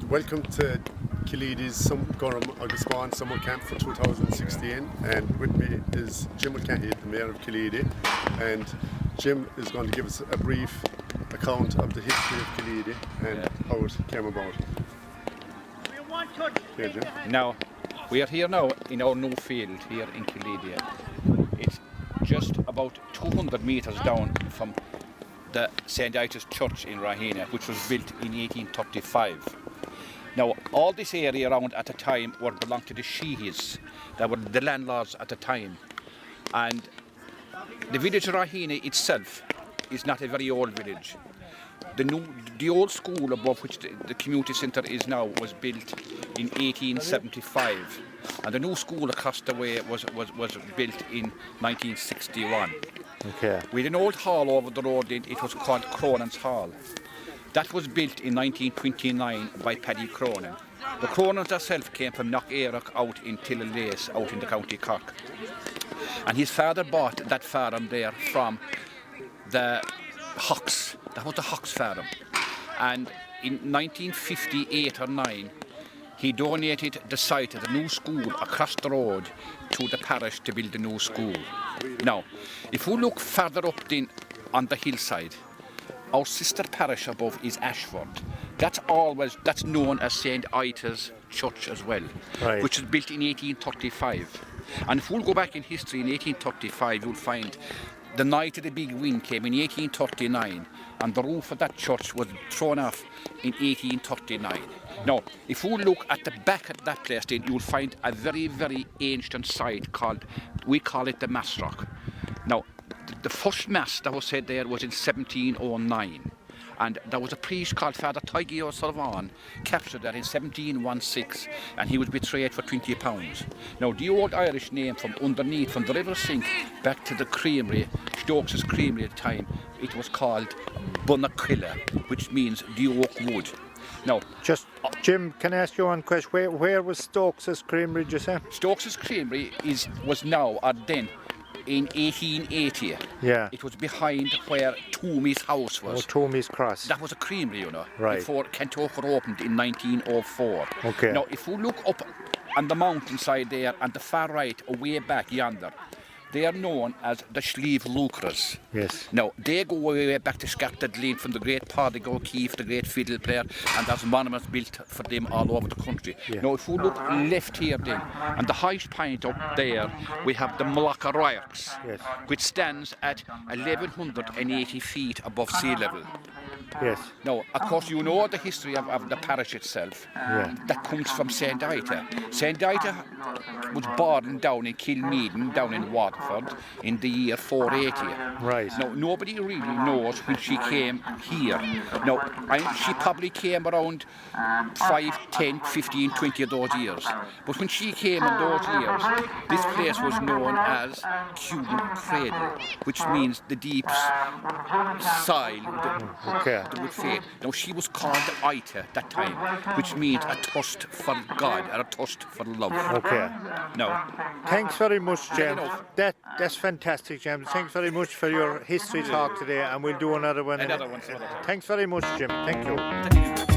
Welcome to Killeedy's Gorham August Spawn Summer Camp for 2016, and with me is Jim Mulcahy, the Mayor of Killeedy, and Jim is going to give us a brief account of the history of Killeedy and how it came about. Here, Jim. Now, we are here now in our new field here in Killeedy. It's just about 200 metres down from the St. Itis Church in Rahena, which was built in 1835. Now, all this area around at the time belonged to the Sheehies. They were the landlords at the time. And the village of Rahena itself is not a very old village. The old school above which the community centre is now was built in 1875. And the new school across the way was built in 1961. Okay. We had an old hall over the road, it was called Cronan's Hall. That was built in 1929 by Paddy Cronin. The Cronans themselves came from Knock-Erock out in Tillalace, out in the County Cork. And his father bought that farm there from the Hawks. That was the Hawks farm. And in 1958 or 9, he donated the site of the new school across the road to the parish to build a new school. Now, if we look further up on the hillside, our sister parish above is Ashford. That's known as St. Itis Church as well, right, which was built in 1835. And if we'll go back in history in 1835, you'll find the night of the big wind came in 1839, and the roof of that church was thrown off in 1839. Now, if we look at the back of that place, then you'll find a very, very ancient site we call it the Mass Rock. Now, the first mass that was said there was in 1709, and there was a priest called Father Tiggy O'Sullivan captured there in 1716, and he was betrayed for £20. Now, the old Irish name from underneath, from the River Sink back to the creamery, Stokes' Creamery at the time, it was called Bunnaquilla, which means the oak wood. Now, just Jim, can I ask you one question? Where was Stokes' Creamery, did you say? Stokes' Creamery was now or then in 1880. Yeah. It was behind where Toomey's house was. Oh, Toomey's Cross. That was a creamery, you know, right, before Kentucky opened in 1904. Okay. Now, if we look up on the mountainside there, on the far right, way back yonder, they are known as the Slieve Lucras. Yes. Now, they go way back to Scattered Lane from the great Pádraig O'Keeffe, the great fiddle player, and there's monuments built for them all over the country. Yeah. Now, if we look left here then, and the highest point up there, we have the Mulcahy Rocks, yes, which stands at 1,180 feet above sea level. Yes. Now, of course, you know the history of the parish itself. Yeah. That comes from St. Ita. St. Ita was born down in Kilmeaden, down in Waterford, in the year 480. Right. Now, nobody really knows when she came here. Now, she probably came around 5, 10, 15, 20 of those years. But when she came in those years, this place was known as Cuban Cradle, which means the deep soil. Okay. With faith. Now, she was called Ita that time, which means a thirst for God or a thirst for love. Okay. No. Thanks very much, James. That's fantastic, James. Thanks very much for your history talk today, and we'll do another one. Another one. Thanks very much, Jim. Thank you.